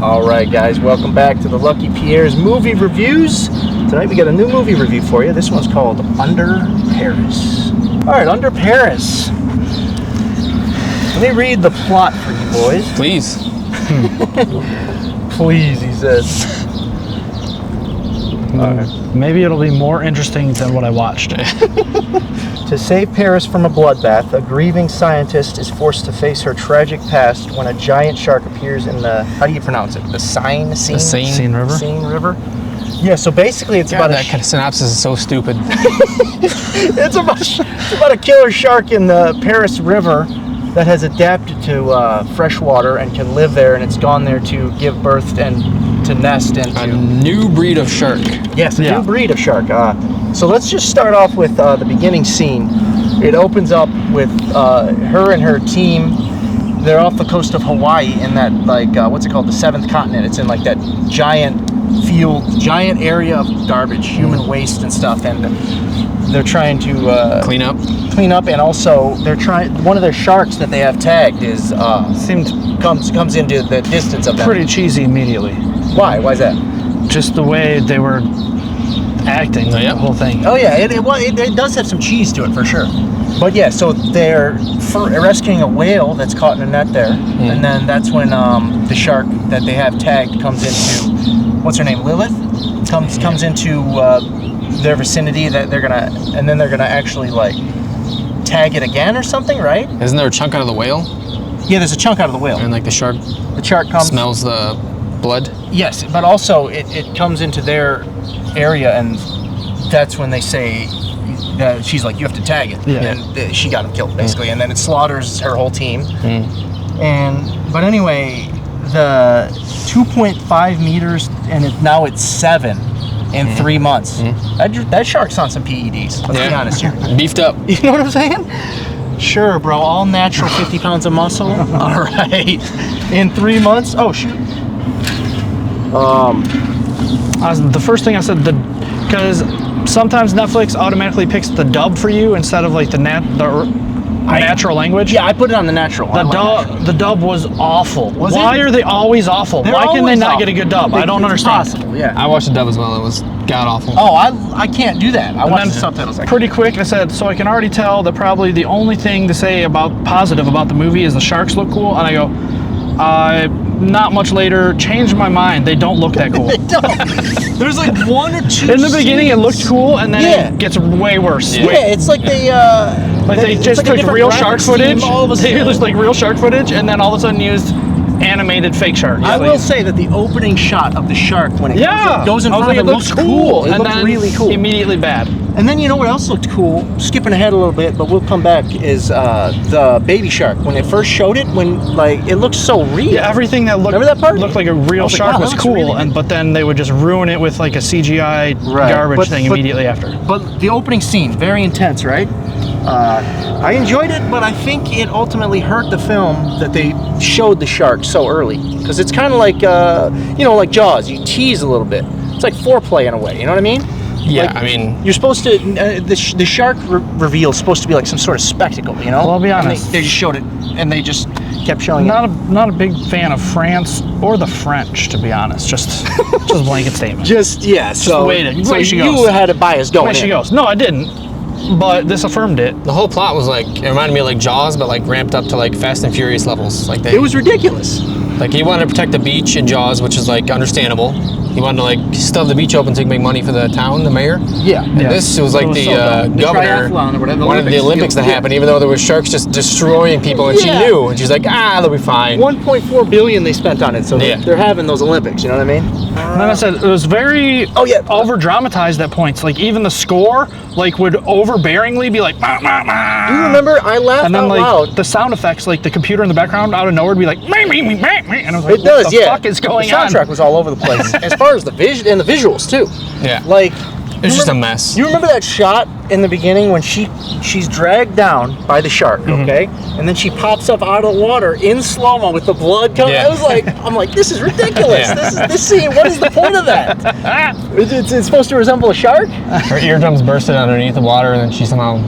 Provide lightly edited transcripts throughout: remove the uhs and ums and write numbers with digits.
All right, guys, welcome back to the Lucky Pierre's movie reviews. Tonight we got a new movie review for you. This one's called Under Paris. All right, Under Paris. Let me read the plot for you boys. Please. Please, he says. Maybe it'll be more interesting than what I watched. To save Paris from a bloodbath, a grieving scientist is forced to face her tragic past when a giant shark appears in the, how do you pronounce it? The Seine River? Seine River? Yeah, so basically it's about that kind of synopsis is so stupid. it's about a killer shark in the Paris River that has adapted to fresh water and can live there, and it's gone there to give birth and to nest into a new breed of shark. Yes, a new breed of shark. So let's just start off with the beginning scene. It opens up with her and her team. They're off the coast of Hawaii in that, like, what's it called? The seventh continent. It's in like that giant area of garbage, human waste and stuff, and they're trying to clean up, and also they're trying. One of their sharks that they have tagged is comes into the distance of them. Pretty cheesy immediately. Why? Why is that? Just the way they were acting, the whole thing. Oh yeah, it does have some cheese to it for sure. But yeah, so they're rescuing a whale that's caught in a net there, and then that's when the shark that they have tagged comes into, what's her name, Lilith, comes into their vicinity. That they're gonna actually like tag it again or something, right? Isn't there a chunk out of the whale? Yeah, there's a chunk out of the whale. And like the shark comes, smells the blood. Yes, but also it comes into their area, and that's when they say that she's like, you have to tag it. Yeah. And she got him killed basically, and then it slaughters her whole team. But anyway, the 2.5 meters, and now it's 7 in 3 months. That shark's on some PEDs. Let's be honest here. Beefed up. You know what I'm saying? Sure, bro. All natural 50 pounds of muscle. All right. In 3 months. Oh shoot. The first thing I said, because sometimes Netflix automatically picks the dub for you instead of like the natural language. Yeah, I put it on the natural. The dub was awful. Why are they always awful? Why can they not get a good dub? I don't understand. Possible, yeah. I watched the dub as well. It was god awful. Oh, I can't do that. I watched the subtitles. Pretty quick, I said, so I can already tell that probably the only thing to say positive about the movie is the sharks look cool, and I go, not much later, changed my mind. They don't look that cool. They don't. There's like 1 or 2 in the beginning it looked cool, and then it gets way worse. Yeah, it's like they just took real shark footage. They used like real shark footage, and then all of a sudden used animated fake shark. I will say that the opening shot of the shark when it goes in front of it looks cool. It looked really cool. Immediately bad. And then you know what else looked cool? Skipping ahead a little bit, but we'll come back, is the baby shark. When it first showed it, it looked so real. Yeah, everything that looked like a real shark was cool, really but then they would just ruin it with like a CGI garbage thing immediately after. But the opening scene, very intense, right? I enjoyed it, but I think it ultimately hurt the film that they showed the shark so early, because it's kind of like like Jaws. You tease a little bit. It's like foreplay in a way. You know what I mean? Yeah, like, I mean, you're supposed to. The shark reveal is supposed to be like some sort of spectacle, you know? Well, I'll be honest. They just showed it, and they just kept showing it. Not a big fan of France or the French, to be honest. Just a blanket statement. Just the way she goes. You had a bias going. The way she goes. No, I didn't. But this affirmed it. The whole plot was like, it reminded me of like Jaws, but like ramped up to like Fast and Furious levels. Like it was ridiculous. Like he wanted to protect the beach in Jaws, which is like understandable. He wanted to like stuff the beach open so he could make money for the town, the mayor. Yeah. And this was like the governor wanted the Olympics to happen, even though there was sharks just destroying people, and she knew, and she's like, they'll be fine. 1.4 billion they spent on it, so they're having those Olympics. You know what I mean? And then I said it was very over dramatized at points. Like even the score would overbearingly be like, "Mah, mah, mah." Do you remember? I laughed and then out loud. The sound effects, like the computer in the background out of nowhere would be like, "Meh, meh, meh, meh, meh," and I was like, what the fuck is going on? The soundtrack was all over the place. As far as the vision and the visuals too. Yeah. Like it's just a mess. You remember that shot in the beginning when she's dragged down by the shark, okay? And then she pops up out of the water in slow-mo with the blood coming. Yeah. I was like, I'm like, this is ridiculous. Yeah. This scene, what is the point of that? It's supposed to resemble a shark? Her eardrums bursted underneath the water, and then she somehow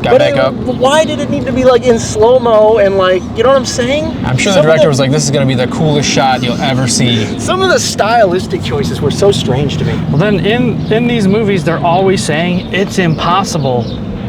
got back up. Why did it need to be like in slow-mo and like, you know what I'm saying? I'm sure the director was like, this is going to be the coolest shot you'll ever see. Some of the stylistic choices were so strange to me. Well, then in these movies, they're always saying it's impossible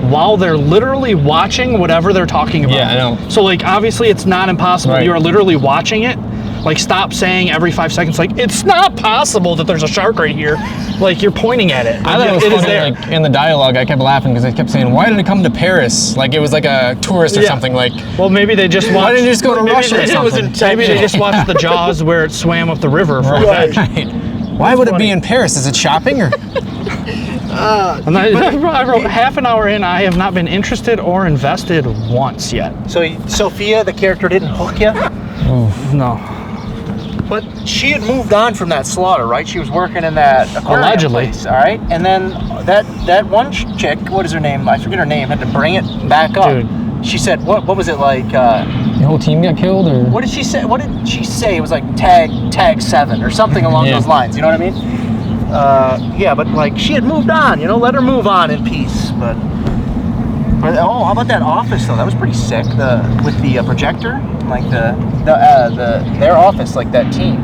while they're literally watching whatever they're talking about. Yeah, I know. So, like, obviously it's not impossible. Right. You are literally watching it. Like, stop saying every 5 seconds, like, it's not possible that there's a shark right here. Like, you're pointing at it. I thought it was is funny, there. like, in the dialogue, I kept laughing because they kept saying, why did it come to Paris? Like, it was like a tourist or something, like... Well, maybe they just watched... Why didn't you just go to maybe Russia or they- something? Maybe they just watched the Jaws where it swam up the river for Right. revenge. Why would it be in Paris? Is it shopping or... And I wrote, half an hour in, I have not been interested or invested once yet. So Sophia, the character, didn't hook you? No. But she had moved on from that slaughter, right? She was working in that aquarium Allegedly. place, all right? And then that one chick, what is her name? I forget her name, had to bring it back up. Dude. She said, what was it like? The whole team got killed, or...? What did she say? What did she say? It was like tag 7 or something along those lines. You know what I mean? Yeah, but like she had moved on. You know, let her move on in peace. But how about that office though? That was pretty sick. With the projector, like their office, like that team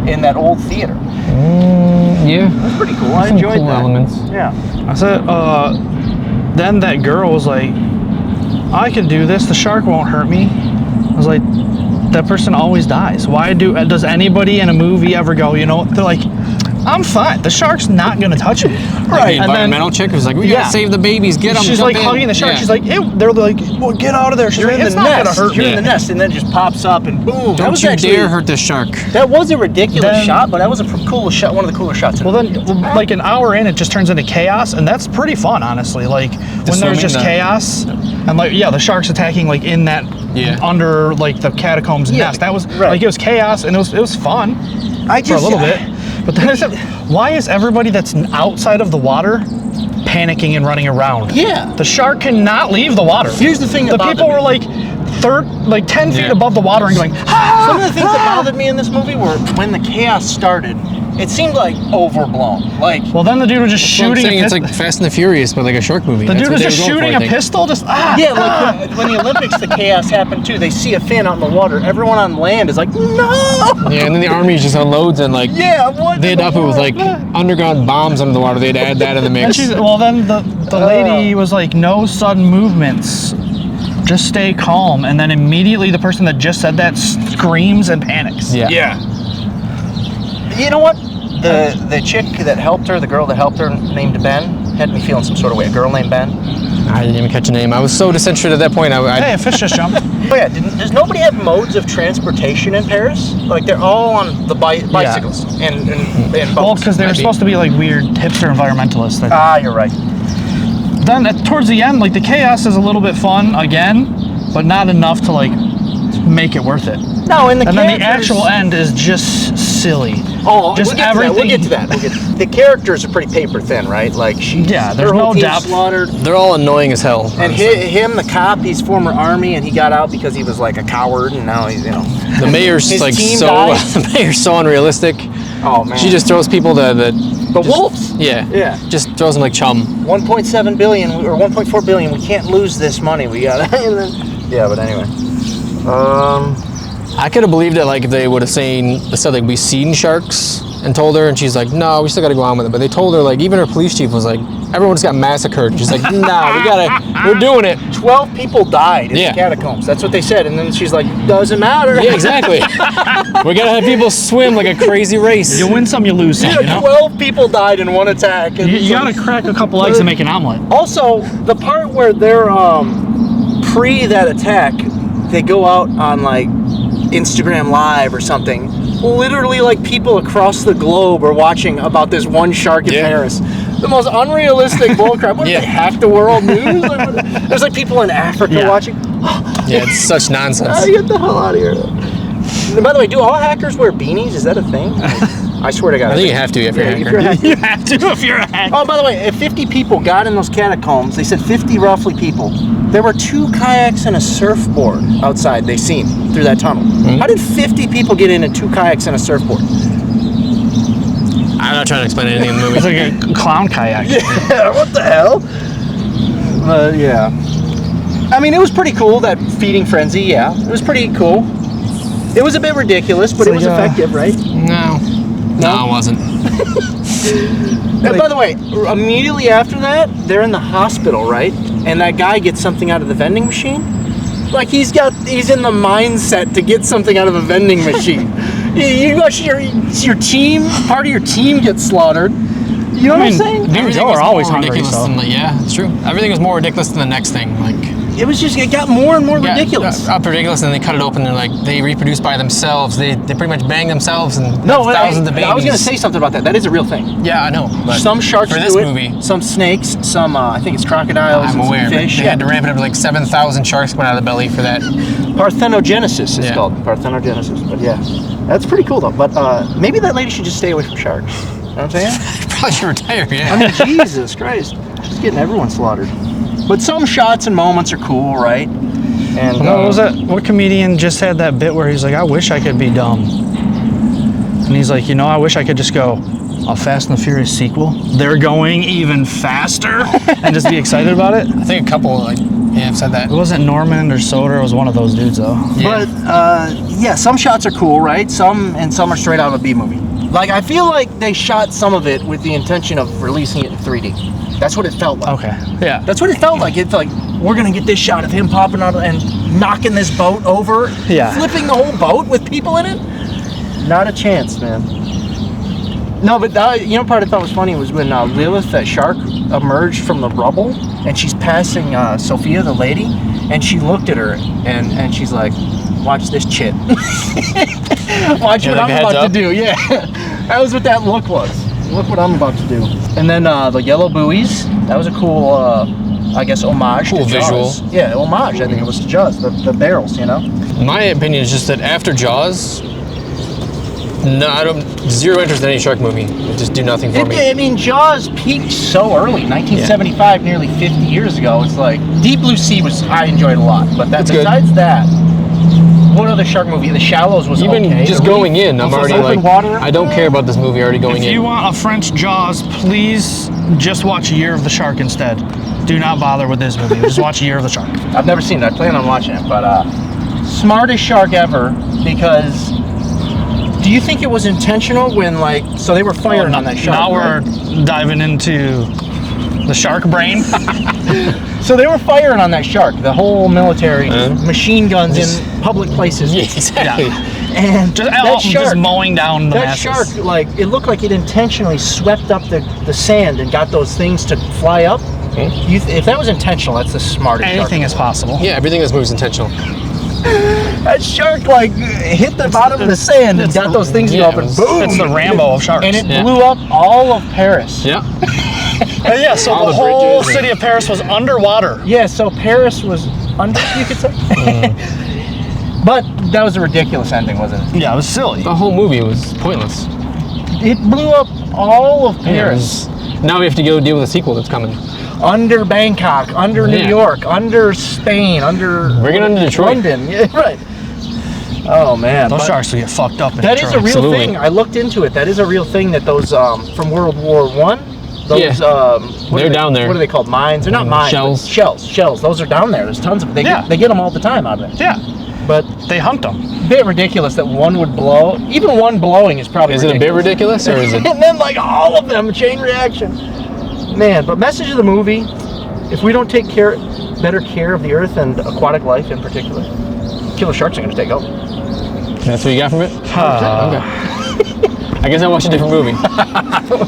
in that old theater. Yeah. That's pretty cool. I Some enjoyed cool that. elements. Yeah. I said, then that girl was like, I can do this, the shark won't hurt me. I was like, that person always dies. Why does anybody in a movie ever go, you know, they're like, I'm fine, the shark's not gonna touch me. Like the environmental chick who's like, we gotta save the babies, get them. She's like hugging the shark. Yeah. She's like, ew. They're like, well, get out of there. She's You're like, in it's the not nest. gonna hurt You're me. in the nest, and then it just pops up and boom. That Don't was you actually, dare hurt this shark. That was a ridiculous Then- shot, but that was a cool shot. One of the cooler shots. Well, then, like an hour in, it just turns into chaos, and that's pretty fun, honestly. Like when there's swimming, just chaos, and like the sharks attacking like in that under like the catacombs nest. That was like it was chaos, and it was fun for a little bit. But then I said, why is everybody that's outside of the water panicking and running around? Yeah. The shark cannot leave the water. Here's the thing the about people the- were like 10 feet above the water and going, ah! Some of the things that bothered me in this movie were when the chaos started, it seemed like overblown. Like, Well, then the dude was just That's what I'm shooting saying, a it's pistol. like Fast and the Furious, but like a shark movie. The That's dude what was they just were going shooting for, I a think. pistol, just yeah, like when the Olympics, the chaos happened too. They see a fin out in the water. Everyone on land is like, no. Yeah, and then the army just unloads and like Yeah, what? they'd up it with like underground bombs under the water. They'd add that in the mix. Well, then the lady was like, no sudden movements. Just stay calm. And then immediately the person that just said that screams and panics. Yeah. You know what? The chick that helped her, the girl that helped her, named Ben, had me feeling some sort of way. A girl named Ben. I didn't even catch a name. I was so disinterested at that point. Hey, a fish just jumped. Oh yeah, does nobody have modes of transportation in Paris? Like they're all on the bicycles and boats. Well, because they were supposed to be like weird hipster environmentalists. You're right. Then towards the end, like the chaos is a little bit fun again, but not enough to like make it worth it. No, and then the actual end is just silly. Oh, just we'll get to that. The characters are pretty paper thin, right? Like there's her whole no team depth. slaughtered. They're all annoying as hell. And him, the cop, he's former army, and he got out because he was like a coward, and now he's The mayor's His like team so died. the mayor's so unrealistic. Oh man, She just throws people the wolves. Yeah. Just throws them like chum. 1.7 billion or 1.4 billion. We can't lose this money. We got but anyway. I could have believed it like if they would have said like we seen sharks and told her, and she's like, no, we still got to go on with it. But they told her like even her police chief was like, everyone just got massacred. And she's like, nah, we're doing it. 12 people died in the catacombs. That's what they said. And then she's like, doesn't matter. Yeah, exactly. We gotta have people swim like a crazy race. You win some, you lose some. You know? 12 people died in one attack. And You gotta crack a couple eggs and make an omelet. Also, the part where they're pre that attack, they go out on like Instagram Live or something. Literally, like people across the globe are watching about this one shark in Paris. The most unrealistic bullcrap. What, did they hack the world news? Like, there's like people in Africa watching. Yeah, it's such nonsense. Get the hell out of here. And by the way, do all hackers wear beanies? Is that a thing? I swear to God. I think you have to if you're a hacker. You have to if you're a hacker. Oh, by the way, if 50 people got in those catacombs, they said 50 roughly people, there were 2 kayaks and a surfboard outside they seen through that tunnel. How did 50 people get in and 2 kayaks and a surfboard? I'm not trying to explain anything in the movie. It's like a clown kayak. Yeah, what the hell? Yeah. I mean, it was pretty cool, that feeding frenzy, yeah. It was pretty cool. It was a bit ridiculous, but it was effective, right? No, it wasn't. And by the way, immediately after that, they're in the hospital, right? And that guy gets something out of the vending machine. Like he's in the mindset to get something out of a vending machine. You watch your team, part of your team gets slaughtered. You know what I'm saying? Dudes are always hungry. Yeah, it's true. Everything was more ridiculous than the next thing. Like it got more and more ridiculous. Up ridiculous, and then they cut it open and like they reproduce by themselves. They pretty much bang themselves and thousands of babies. I was gonna say something about that. That is a real thing. Yeah, I know. But some sharks for this do it, movie, some snakes, some I think it's crocodiles. I'm aware. Fish. They had to ramp it up to like 7,000 sharks coming out of the belly for that. Parthenogenesis is called. Parthenogenesis. But yeah, that's pretty cool though. But maybe that lady should just stay away from sharks. You know what I'm saying? Probably should retire. Yeah. I mean, Jesus Christ, she's getting everyone slaughtered. But some shots and moments are cool, right? And what was that? What comedian just had that bit where he's like, "I wish I could be dumb," and he's like, I wish I could just go, "A Fast and the Furious sequel. They're going even faster," and just be excited about it. I think a couple have said that. It wasn't Norman or Soder. It was one of those dudes though. Yeah. But some shots are cool, right? Some are straight out of a B movie. Like I feel like they shot some of it with the intention of releasing it in 3D. That's what it felt like. Okay. Yeah. That's what it felt like. It felt like we're gonna get this shot of him popping out and knocking this boat over, flipping the whole boat with people in it. Not a chance, man. No, but part I thought was funny was when Lilith, that shark, emerged from the rubble, and she's passing Sophia, the lady, and she looked at her and she's like, "Watch this chit." Watch what I'm about to do. Yeah, that was what that look was. Look what I'm about to do. And then the yellow buoys. That was a cool, I guess, homage to Jaws. Visual. Yeah, homage. I think it was to Jaws. The barrels, My opinion is just that after Jaws, zero interest in any shark movie. It just do nothing for me. I mean, Jaws peaked so early, 1975, nearly 50 years ago. It's like Deep Blue Sea I enjoyed a lot, but besides that. What other shark movie? The Shallows was even okay. Just going in, I'm already like, water. I don't care about this movie already going in. If you want a French Jaws, please just watch Year of the Shark instead. Do not bother with this movie. Just watch Year of the Shark. I've never seen it. I plan on watching it, but smartest shark ever. Because do you think it was intentional when so they were firing on that shark? Now we're diving into the shark brain. So they were firing on that shark, the whole military, machine guns in public places. Yeah, exactly. Yeah. And that shark, just mowing down the masses. That shark, it looked like it intentionally swept up the sand and got those things to fly up. If that was intentional, that's the smartest shark. Anything is possible. Yeah, everything in this movie is intentional. That shark hit the bottom of the sand and got those things up and boom! It's the Rambo of sharks. And it blew up all of Paris. Yeah. So the whole city of Paris was underwater. Yeah, so Paris was under, you could say. But that was a ridiculous ending, wasn't it? Yeah, it was silly. The whole movie was pointless. It blew up all of Paris. Now we have to go deal with the sequel that's coming. Under Bangkok, under New York, under Spain, Bring it under Detroit. London. Yeah, right. Oh man, those sharks will get fucked up in That Detroit. is a real Absolutely. thing. I looked into it. That is a real thing that those from World War I. Those they're down there. What are they called? Mines? They're not mines. Shells. Shells. Those are down there. There's tons of them. They get them all the time out of it. Yeah. But they hunt them. A bit ridiculous that one would blow. Even one blowing is probably Is it a bit ridiculous or is it? And then all of them, chain reaction. Man, but message of the movie, if we don't take better care of the earth and aquatic life in particular, killer sharks are going to take over. That's what you got from it? Okay. I guess I watched a different movie.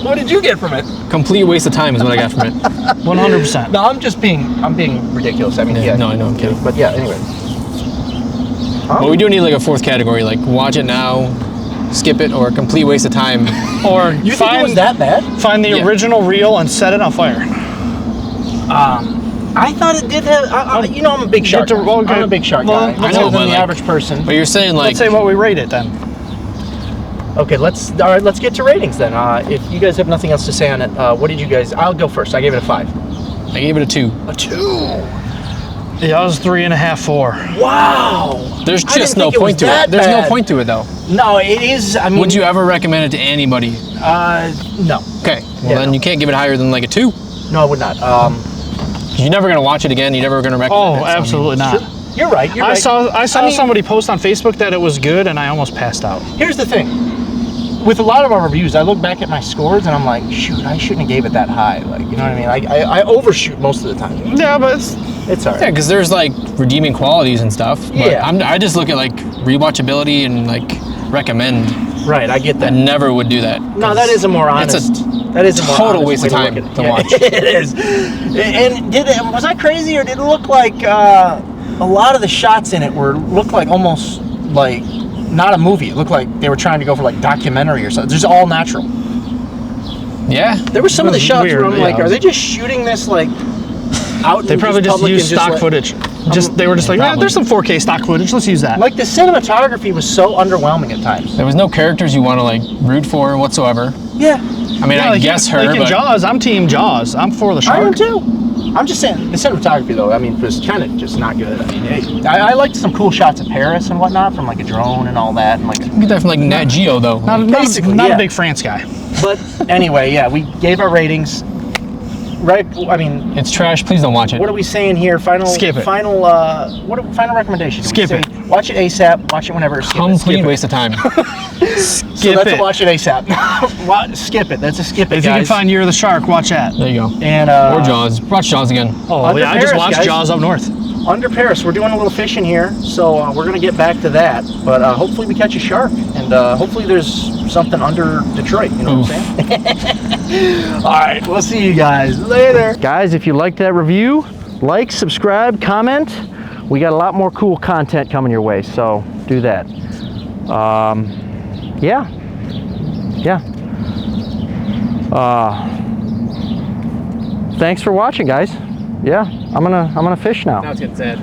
What did you get from it? Complete waste of time is what I got from it. 100%. No, I'm being ridiculous. I mean, No, I know, I'm kidding. But yeah, anyway. But we do need a fourth category, watch it now, skip it, or complete waste of time. Or You think it was that bad? Find the original reel and set it on fire. I thought it did have. You know, I'm a big shark guy. I'm a big shark guy. Well, I know than the average person. But you're saying like. Let's say what we rate it then. Okay, let's get to ratings then. If you guys have nothing else to say on it, what did you guys? I'll go first. I gave it a 5. I gave it a 2. A 2. Yeah, I was 3.5, 4. Wow. There's just no point to it. There's no point to it though. No, it is. I mean, would you ever recommend it to anybody? No. Okay. Well, then you can't give it higher than like a 2. No, I would not. You're never gonna watch it again. You're never gonna recommend it. Oh, absolutely not. You're right. You're right. I saw somebody post on Facebook that it was good, and I almost passed out. Here's the thing. With a lot of our reviews, I look back at my scores and I'm like, shoot, I shouldn't have gave it that high. Like, you know what I mean? I overshoot most of the time. Yeah, but it's alright. Yeah, because there's like redeeming qualities and stuff. But Yeah. I just look at like rewatchability and like recommend. Right, I get I that. never would do that. No, that is a more honest. That is a more total honest waste of way time look at it. to Yeah, watch. It is. And was I crazy, or did it look like a lot of the shots in it looked like almost like not a movie? It looked like they were trying to go for like documentary or something. It's just all natural. Yeah. There were some of the shots weird, where I'm like, yeah. are they just shooting this like out? they probably just used stock footage. They were just like, yeah, there's some 4K stock footage. Let's use that. Like the cinematography was so underwhelming at times. There was no characters you want to like root for whatsover. Yeah. I mean, Yeah, I like guess like in but Jaws, I'm team Jaws. I'm for the I am shark. too. I'm just saying the cinematography though. I mean, was kind of just not good. I mean, I liked some cool shots of Paris and whatnot from like a drone and all that, and like. you get that from like Nat Geo though. Not a big France guy. But anyway, yeah, we gave our ratings. Right. I mean, It's trash. Please don't watch it. what are we saying here? Skip it. Final. Final recommendation. Do we Skip say, it. Watch it ASAP. Watch it whenever. Skip it. Complete Skip it. waste of time. So that's a watch it ASAP. Skip it. That's a skip it, If you guys. can find You're the Shark, watch that. There you go. And Or Jaws. Watch Jaws again. Oh, Under yeah, I just Paris, watched guys. Jaws up north. Under Paris, we're doing a little fishing here, so we're gonna get back to that. But hopefully we catch a shark, and hopefully there's something under Detroit. You know what I'm saying? All right, we'll see you guys later. Guys, if you liked that review, like, subscribe, comment. We got a lot more cool content coming your way, so do that. Yeah. Thanks for watching, guys. Yeah, I'm gonna fish now. Now it's getting sad.